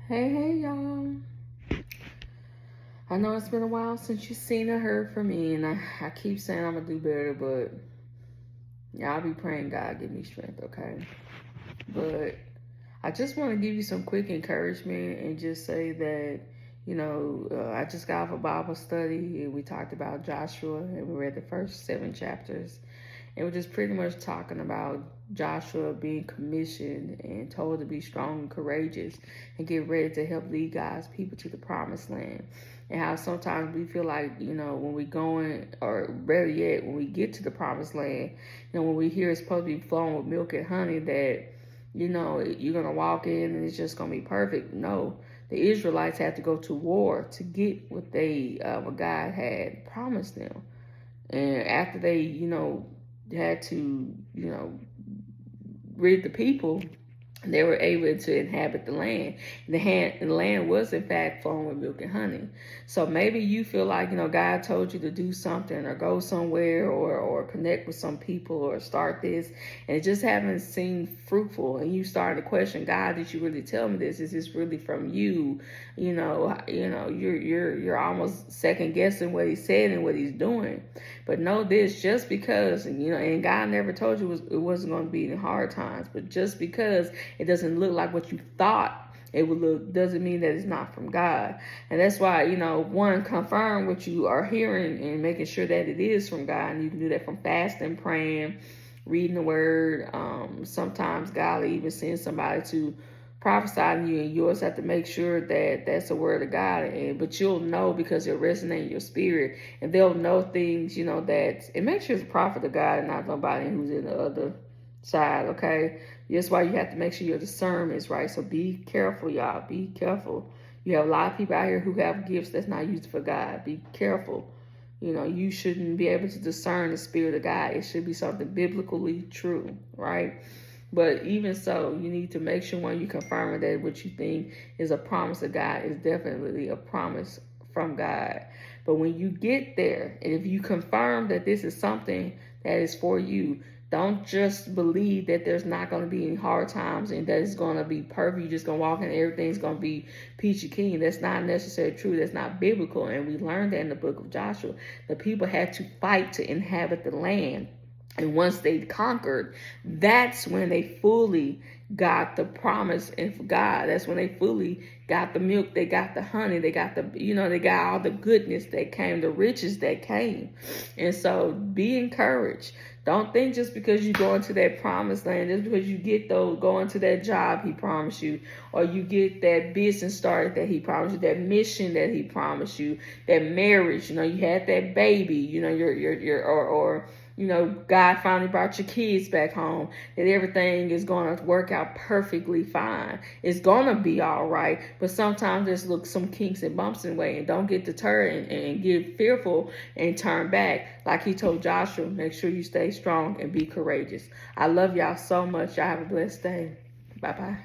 Hey, y'all. I know it's been a while since you seen or heard from me, and I keep saying I'm gonna do better, but y'all be praying God give me strength, okay? But I just want to give you some quick encouragement and just say that, I just got off a Bible study and we talked about Joshua and we read the first 7 chapters. And we're just pretty much talking about Joshua being commissioned and told to be strong and courageous and get ready to help lead God's people to the promised land. And how sometimes we feel like, when we going, or better yet, when we get to the promised land, when we hear it's supposed to be flowing with milk and honey, that, you're going to walk in and it's just going to be perfect. No, the Israelites had to go to war to get what what God had promised them. And after they, had to, rid the people, they were able to inhabit the land. The land was, in fact, flowing with milk and honey. So maybe you feel like, God told you to do something or go somewhere or connect with some people or start this, and it just haven't seemed fruitful. And you start to question, God, did you really tell me this? Is this really from you? You're almost second guessing what he said and what he's doing. But know this, just because, and God never told you it wasn't going to be in hard times, but just because it doesn't look like what you thought it would look doesn't mean that it's not from God. And that's why, one, confirm what you are hearing and making sure that it is from God. And you can do that from fasting, praying, reading the word. Sometimes God will even send somebody to prophesy to you, and you always have to make sure that that's the word of God. But you'll know because it'll resonate in your spirit, and they'll know things, that, and make sure it's a prophet of God and not somebody who's in the other side, okay? That's why you have to make sure your discernment is right. So be careful, y'all. Be careful. You have a lot of people out here who have gifts that's not used for God. Be careful. You shouldn't be able to discern the spirit of God. It should be something biblically true, right? But even so, you need to make sure when you confirm that what you think is a promise of God is definitely a promise from God. But when you get there, and if you confirm that this is something that is for you, don't just believe that there's not going to be any hard times and that it's going to be perfect. You're just going to walk in and everything's going to be peachy keen. That's not necessarily true. That's not biblical. And we learned that in the book of Joshua. The people had to fight to inhabit the land. And once they conquered, that's when they fully got the promise of God. That's when they fully got the milk, they got the honey, they got they got all the goodness that came, the riches that came. And so be encouraged. Don't think just because you go into that promised land, just because you go into that job he promised you, or you get that business started that he promised you, that mission that he promised you, that marriage, you had that baby, God finally brought your kids back home, that everything is going to work out perfectly fine. It's going to be all right. But sometimes there's some kinks and bumps in the way, and don't get deterred and get fearful and turn back. Like he told Joshua, make sure you stay strong and be courageous. I love y'all so much. Y'all have a blessed day. Bye-bye.